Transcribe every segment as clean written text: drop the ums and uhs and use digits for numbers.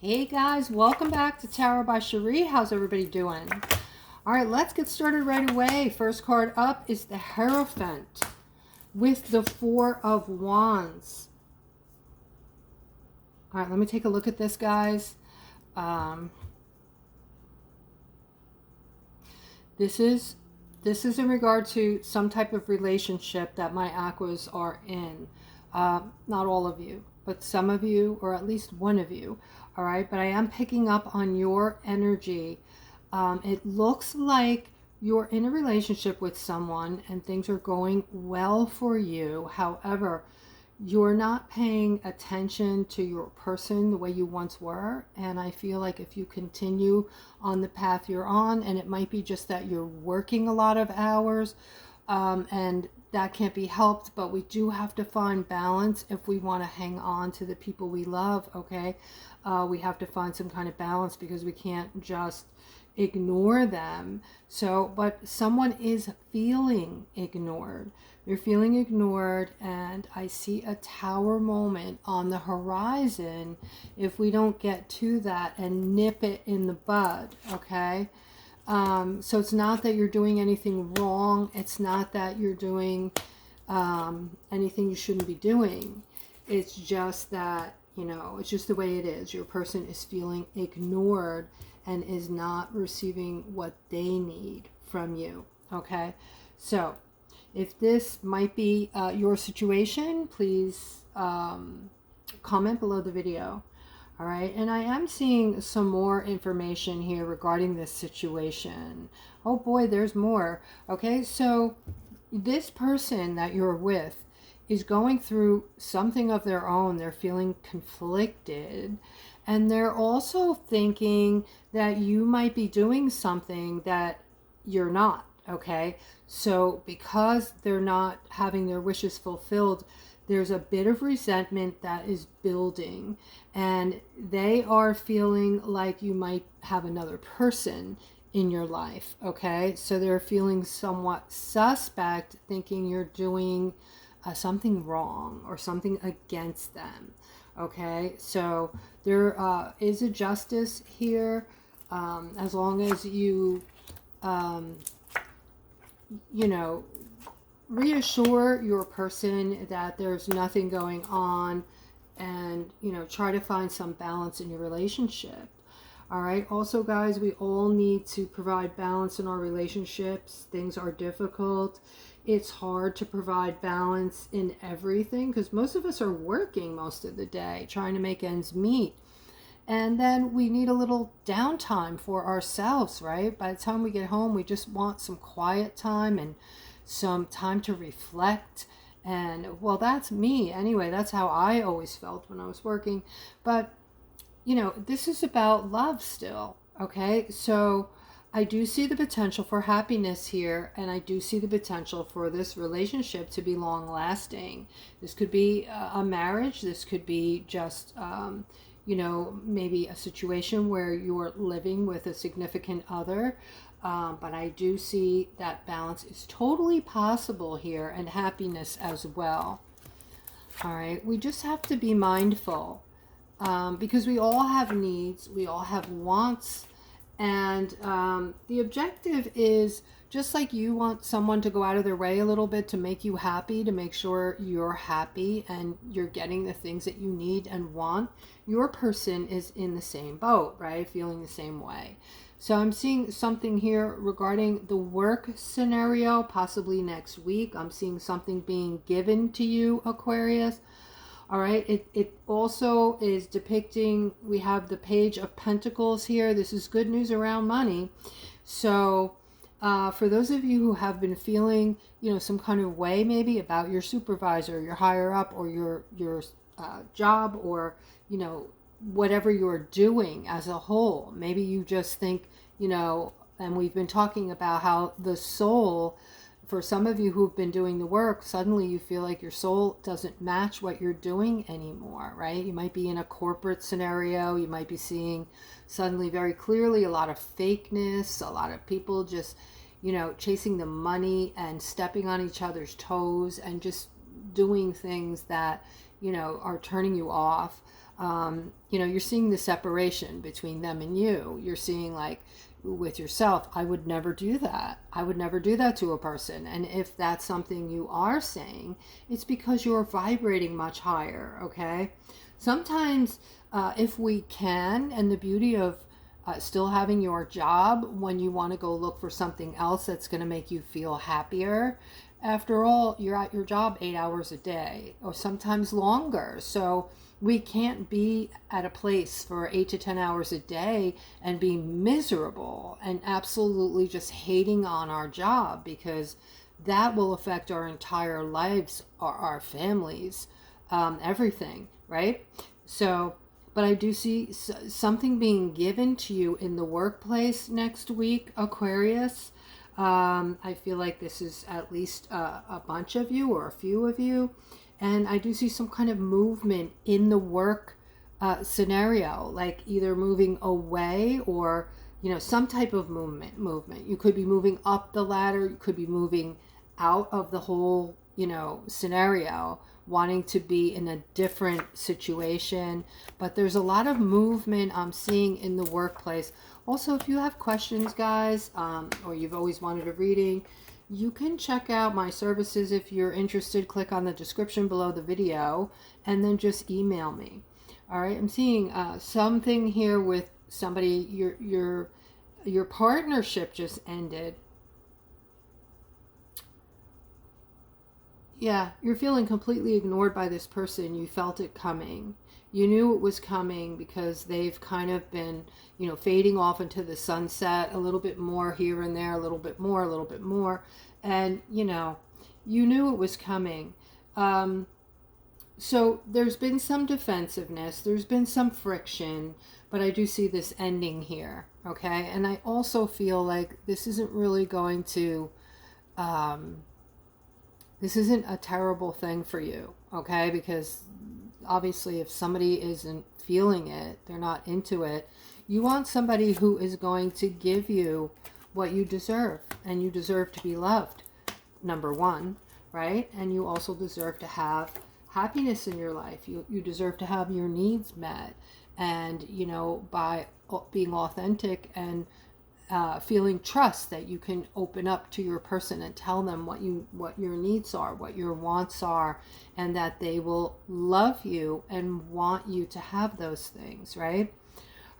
Hey guys, welcome back to Tarot by Cherie. How's everybody doing? All right, let's get started right away. First card up is the Hierophant with the Four of Wands. All right, let me take a look at this, guys. This is in regard to some type of relationship that my Aquas are in. Not all of you, but some of you, or at least one of you. All right, but I am picking up on your energy. It looks like you're in a relationship with someone and things are going well for you. However, you're not paying attention to your person the way you once were. And I feel like if you continue on the path you're on, and it might be just that you're working a lot of hours, and that can't be helped, but we do have to find balance if we want to hang on to the people we love. Okay, we have to find some kind of balance because we can't just ignore them. So, but someone is feeling ignored. They're feeling ignored, and I see a tower moment on the horizon if we don't get to that and nip it in the bud. Okay, so it's not that you're doing anything wrong. It's not that you're doing anything you shouldn't be doing. It's just that, you know, it's just the way it is. Your person is feeling ignored and is not receiving what they need from you. Okay, so if this might be your situation, please comment below the video. All right, and I am seeing some more information here regarding this situation. Oh boy, there's more. Okay, so this person that you're with is going through something of their own. They're feeling conflicted, and they're also thinking that you might be doing something that you're not. Okay, so because they're not having their wishes fulfilled, there's a bit of resentment that is building, and they are feeling like you might have another person in your life. Okay, so they're feeling somewhat suspect, thinking you're doing something wrong or something against them. Okay, so there is a justice here, as long as you you know, reassure your person that there's nothing going on, and, you know, try to find some balance in your relationship. All right, also guys, we all need to provide balance in our relationships. Things are difficult. It's hard to provide balance in everything because most of us are working most of the day trying to make ends meet. And then we need a little downtime for ourselves, right? By the time we get home, we just want some quiet time and some time to reflect. And, well, that's me anyway. That's how I always felt when I was working. But, you know, this is about love still, okay? So I do see the potential for happiness here, and I do see the potential for this relationship to be long lasting. This could be a marriage. This could be just you know, maybe a situation where you're living with a significant other. But I do see that balance is totally possible here, and happiness as well. All right, we just have to be mindful, because we all have needs, we all have wants, and the objective is, just like you want someone to go out of their way a little bit to make you happy, to make sure you're happy and you're getting the things that you need and want, your person is in the same boat, right? Feeling the same way. So I'm seeing something here regarding the work scenario, possibly next week. I'm seeing something being given to you, Aquarius. All right, it also is depicting, we have the Page of Pentacles here. This is good news around money. So for those of you who have been feeling, you know, some kind of way maybe about your supervisor, your higher up, or your job, or, you know, whatever you're doing as a whole, maybe you just think, you know, and we've been talking about how the soul, for some of you who've been doing the work, suddenly you feel like your soul doesn't match what you're doing anymore, right? You might be in a corporate scenario. You might be seeing suddenly very clearly a lot of fakeness, a lot of people just, you know, chasing the money and stepping on each other's toes and just doing things that, you know, are turning you off. You know, you're seeing the separation between them and you. You're seeing, like, with yourself, I would never do that. I would never do that to a person. And if that's something you are saying, it's because you're vibrating much higher, okay? Sometimes, if we can, and the beauty of still having your job when you want to go look for something else that's going to make you feel happier. After all, you're at your job 8 hours a day or sometimes longer. So we can't be at a place for 8 to 10 hours a day and be miserable and absolutely just hating on our job, because that will affect our entire lives, our families, everything, right? So, but I do see something being given to you in the workplace next week, Aquarius. I feel like this is at least a bunch of you or a few of you. And I do see some kind of movement in the work scenario, like either moving away or, you know, some type of movement. You could be moving up the ladder. You could be moving out of the whole, you know, scenario, wanting to be in a different situation. But there's a lot of movement I'm seeing in the workplace. Also, if you have questions, guys, or you've always wanted a reading, you can check out my services. If you're interested, click on the description below the video and then just email me. All right, I'm seeing something here with somebody. Your partnership just ended. Yeah, you're feeling completely ignored by this person. You felt it coming. You knew it was coming because they've kind of been, you know, fading off into the sunset, a little bit more here and there, a little bit more, a little bit more. And, you know, you knew it was coming. So there's been some defensiveness. There's been some friction, but I do see this ending here, okay? And I also feel like this isn't really going to... this isn't a terrible thing for you, okay? Because obviously if somebody isn't feeling it, they're not into it, you want somebody who is going to give you what you deserve. And you deserve to be loved, number one, right? And you also deserve to have happiness in your life. You deserve to have your needs met. And, you know, by being authentic and feeling trust, that you can open up to your person and tell them what your needs are, what your wants are, and that they will love you and want you to have those things, right?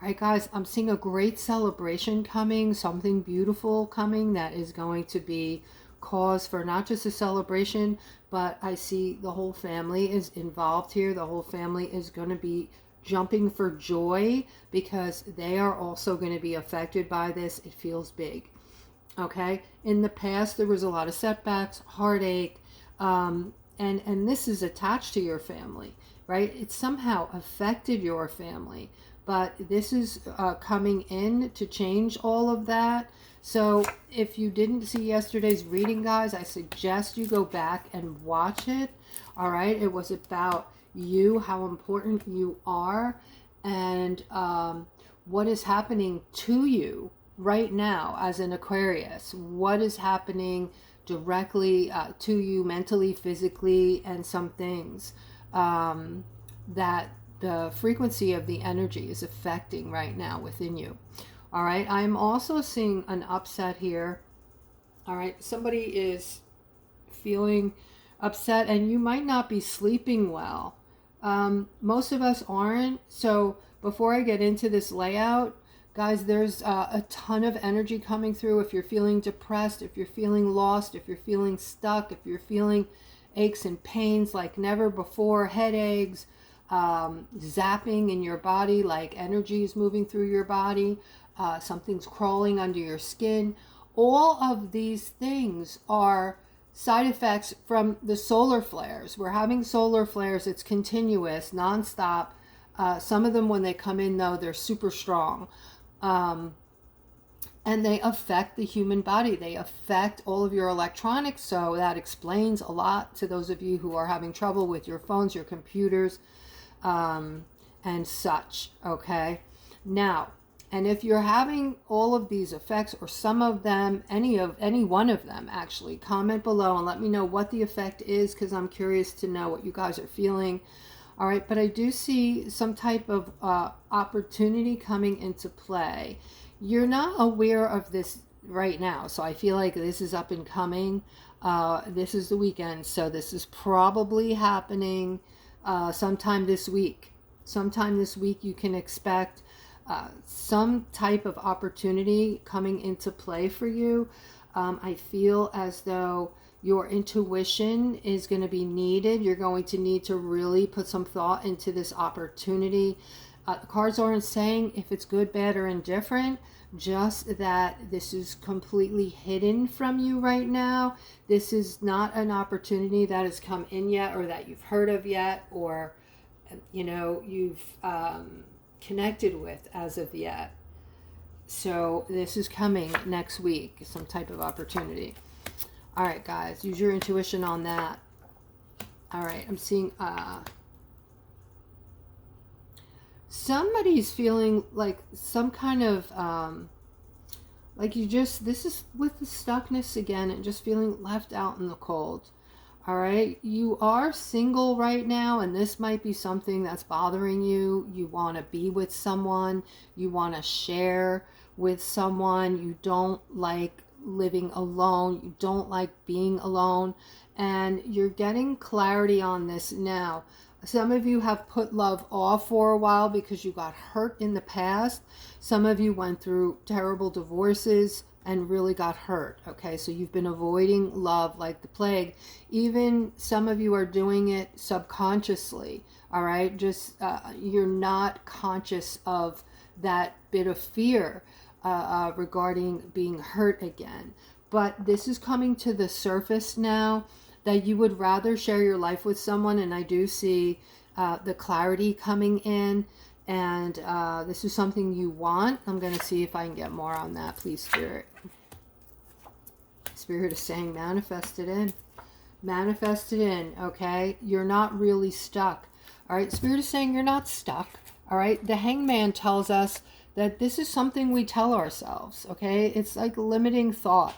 All right, guys, I'm seeing a great celebration coming, something beautiful coming that is going to be cause for not just a celebration, but I see the whole family is involved here. The whole family is going to be jumping for joy because they are also going to be affected by this. It feels big, okay? In the past, there was a lot of setbacks, heartache, and this is attached to your family, right? It somehow affected your family, but this is coming in to change all of that. So if you didn't see yesterday's reading, guys, I suggest you go back and watch it. All right, it was about you, how important you are, and what is happening to you right now as an Aquarius. What is happening directly to you mentally, physically, and some things that the frequency of the energy is affecting right now within you. All right, I'm also seeing an upset here. All right, somebody is feeling upset and you might not be sleeping well. Most of us aren't. So before I get into this layout, guys, there's a ton of energy coming through. If you're feeling depressed, if you're feeling lost, if you're feeling stuck, if you're feeling aches and pains like never before, headaches, zapping in your body, like energy is moving through your body, something's crawling under your skin. All of these things are side effects from the solar flares. We're having solar flares. It's continuous, nonstop. Some of them, when they come in, though, they're super strong. And they affect the human body. They affect all of your electronics. So that explains a lot to those of you who are having trouble with your phones, your computers, and such. Okay. Now, and if you're having all of these effects or some of them, any one of them, actually, comment below and let me know what the effect is, because I'm curious to know what you guys are feeling. All right, but I do see some type of opportunity coming into play. You're not aware of this right now, so I feel like this is up and coming. This is the weekend, so this is probably happening sometime this week. Sometime this week you can expect some type of opportunity coming into play for you. I feel as though your intuition is going to be needed. You're going to need to really put some thought into this opportunity. The cards aren't saying if it's good, bad, or indifferent, just that this is completely hidden from you right now. This is not an opportunity that has come in yet, or that you've heard of yet, or you've connected with as of yet. So this is coming next week, some type of opportunity. All right, guys, use your intuition on that. All right, I'm seeing somebody's feeling like some kind of like this is with the stuckness again, and just feeling left out in the cold. All right, you are single right now, and this might be something that's bothering you. You want to be with someone, you want to share with someone, you don't like living alone, you don't like being alone, and you're getting clarity on this now. Some of you have put love off for a while because you got hurt in the past. Some of you went through terrible divorces and really got hurt. Okay, so you've been avoiding love like the plague. Even some of you are doing it subconsciously. All right, just you're not conscious of that bit of fear regarding being hurt again. But this is coming to the surface now, that you would rather share your life with someone, and I do see the clarity coming in, and this is something you want. I'm going to see if I can get more on that, please, Spirit. Spirit is saying manifest it in. Manifest it in, okay? You're not really stuck. All right, Spirit is saying you're not stuck. All right, the Hangman tells us that this is something we tell ourselves, okay? It's like limiting thought.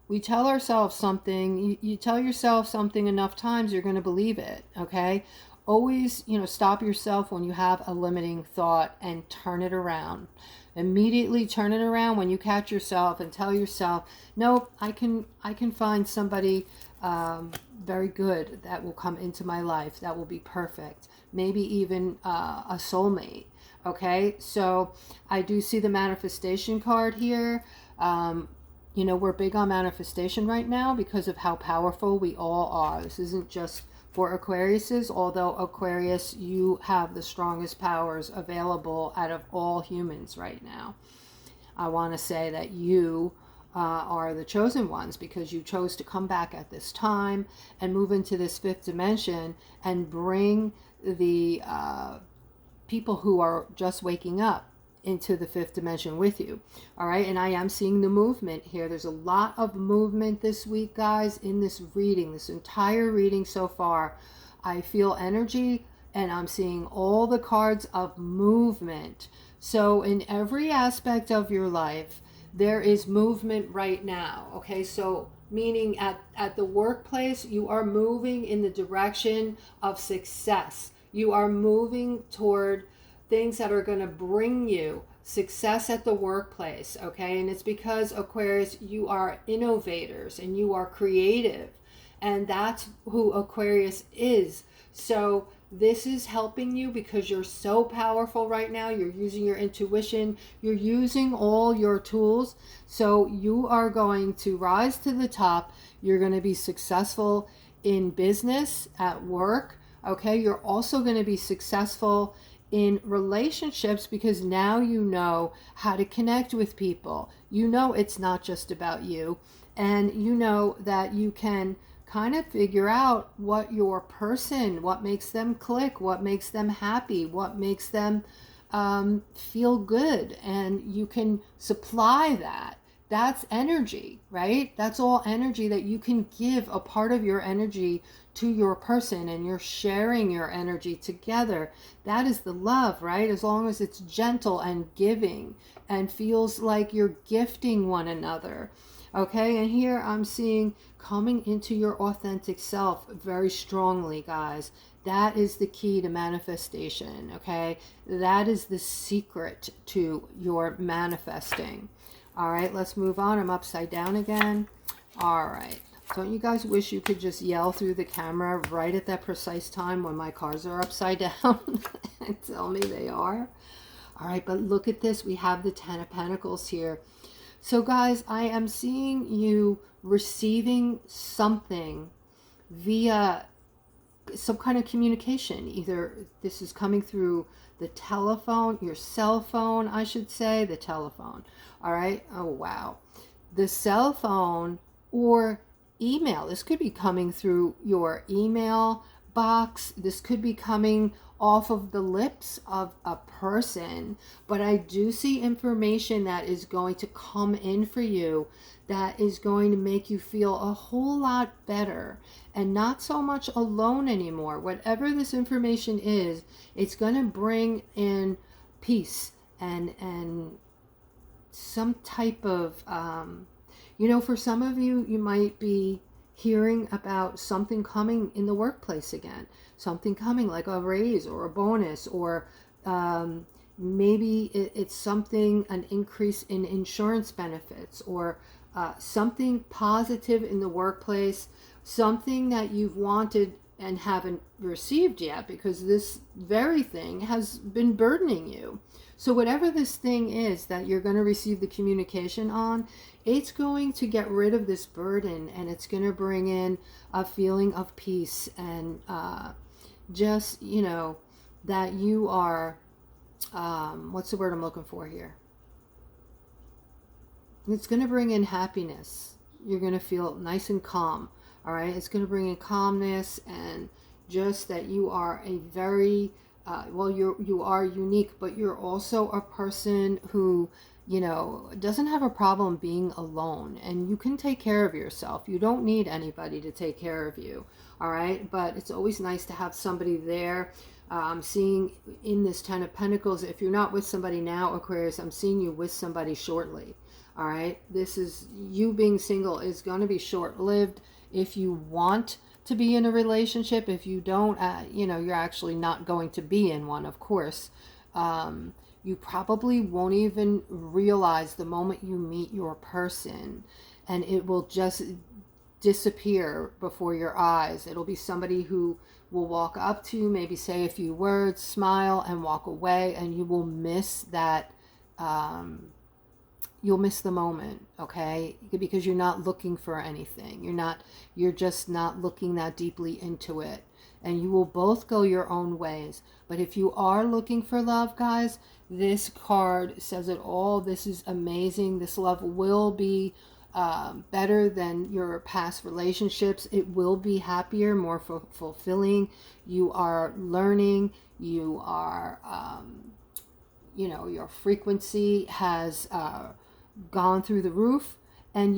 We tell ourselves something, you tell yourself something enough times, you're going to believe it, okay? Always, stop yourself when you have a limiting thought and turn it around. Immediately turn it around when you catch yourself and tell yourself, nope, I can find somebody very good that will come into my life, that will be perfect. Maybe even a soulmate, okay? So I do see the manifestation card here. We're big on manifestation right now because of how powerful we all are. This isn't just for Aquariuses, although Aquarius, you have the strongest powers available out of all humans right now. I want to say that you are the chosen ones because you chose to come back at this time and move into this fifth dimension and bring the people who are just waking up into the fifth dimension with you. All right, and I am seeing the movement here. There's a lot of movement this week, guys, in this reading, this entire reading so far. I feel energy, and I'm seeing all the cards of movement. So in every aspect of your life, there is movement right now. Okay, so meaning at the workplace, you are moving in the direction of success. You are moving toward things that are going to bring you success at the workplace, okay? And it's because, Aquarius, you are innovators and you are creative, and that's who Aquarius is. So this is helping you because you're so powerful right now. You're using your intuition, you're using all your tools, so you are going to rise to the top. You're going to be successful in business, at work, okay? You're also going to be successful in relationships because now you know how to connect with people. You know it's not just about you, and you know that you can kind of figure out what your person, what makes them click, what makes them happy, what makes them feel good, and you can supply that. That's energy, right? That's all energy that you can give a part of your energy to your person, and you're sharing your energy together. That is the love, right? As long as it's gentle and giving and feels like you're gifting one another. Okay, and here I'm seeing coming into your authentic self very strongly, guys. That is the key to manifestation, okay? That is the secret to your manifesting. All right, let's move on. I'm upside down again. All right. Don't you guys wish you could just yell through the camera right at that precise time when my cards are upside down and tell me they are? All right, but look at this. We have the Ten of Pentacles here. So guys, I am seeing you receiving something via some kind of communication. Either this is coming through the telephone, your cell phone, I should say, the telephone. All right. Oh, wow. The cell phone or email. This could be coming through your email box. This could be coming off of the lips of a person, but I do see information that is going to come in for you that is going to make you feel a whole lot better and not so much alone anymore. Whatever this information is, it's going to bring in peace and some type of for some of you, you might be hearing about something coming in the workplace again, something coming like a raise or a bonus, or maybe it's something, an increase in insurance benefits, or something positive in the workplace, something that you've wanted and haven't received yet because this very thing has been burdening you. So whatever this thing is that you're going to receive the communication on, it's going to get rid of this burden, and it's going to bring in a feeling of peace and just, that you are, what's the word I'm looking for here? It's going to bring in happiness. You're going to feel nice and calm. All right. It's going to bring in calmness and just that you are a very, you are unique, but you're also a person who, doesn't have a problem being alone, and you can take care of yourself. You don't need anybody to take care of you. All right. But it's always nice to have somebody there. I'm seeing in this Ten of Pentacles, if you're not with somebody now, Aquarius, I'm seeing you with somebody shortly. All right. This is you being single is going to be short-lived. If you want to be in a relationship, if you don't, you're actually not going to be in one, of course. You probably won't even realize the moment you meet your person, and it will just disappear before your eyes. It'll be somebody who will walk up to you, maybe say a few words, smile, and walk away, and you will miss that. You'll miss the moment, okay? Because you're not looking for anything. You're just not looking that deeply into it. And you will both go your own ways. But if you are looking for love, guys, this card says it all. This is amazing. This love will be better than your past relationships. It will be happier, more fulfilling. You are learning. You are, your frequency has gone through the roof, and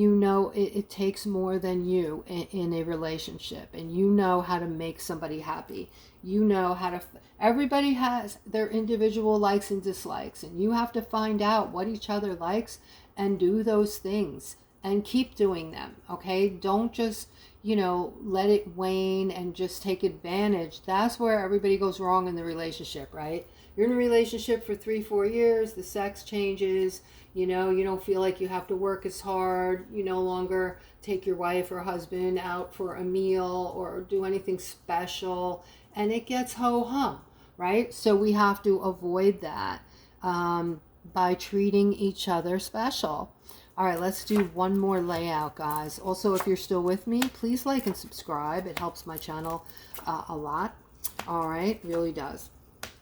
it takes more than you in a relationship, and you know how to make somebody happy. You know how to, everybody has their individual likes and dislikes, and you have to find out what each other likes and do those things and keep doing them, okay? Don't just, let it wane and just take advantage. That's where everybody goes wrong in the relationship, right? You're in a relationship for 3-4 years, the sex changes, you don't feel like you have to work as hard, you no longer take your wife or husband out for a meal or do anything special, and it gets ho-hum, right? So we have to avoid that by treating each other special. All right, let's do one more layout, guys. Also, if you're still with me, please like and subscribe. It helps my channel a lot. All right, really does.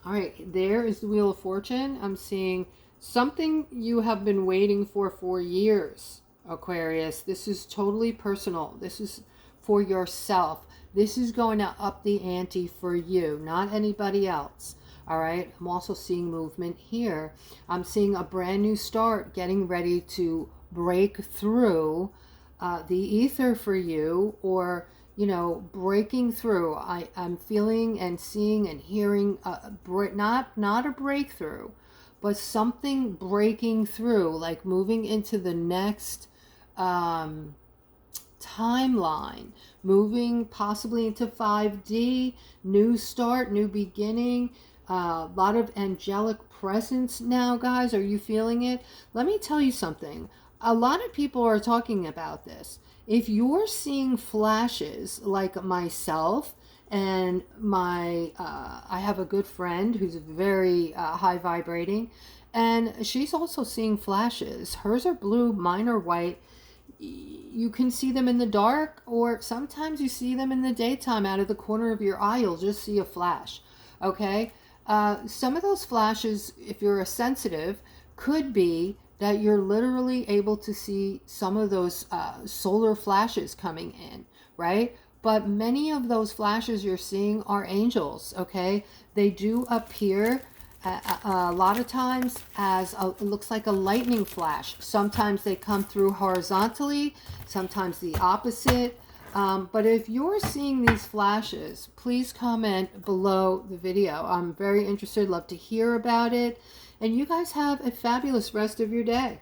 All right, there is the Wheel of Fortune. I'm seeing something you have been waiting for years, Aquarius. This is totally personal. This is for yourself. This is going to up the ante for you, not anybody else. All right, I'm also seeing movement here. I'm seeing a brand new start getting ready to break through the ether for you, or breaking through. I'm feeling and seeing and hearing not a breakthrough, but something breaking through, like moving into the next type timeline, moving possibly into 5D, new start, new beginning, a lot of angelic presence now, guys. Are you feeling it? Let me tell you something. A lot of people are talking about this. If you're seeing flashes like myself, and I have a good friend who's very high vibrating, and she's also seeing flashes. Hers are blue, mine are white. You can see them in the dark, or sometimes you see them in the daytime. Out of the corner of your eye, you'll just see a flash. Okay, some of those flashes, if you're a sensitive, could be that you're literally able to see some of those solar flashes coming in, right? But many of those flashes you're seeing are angels, okay? They do appear a lot of times as it looks like a lightning flash. Sometimes they come through horizontally, sometimes the opposite. But if you're seeing these flashes, please comment below the video. I'm very interested, love to hear about it. And you guys have a fabulous rest of your day.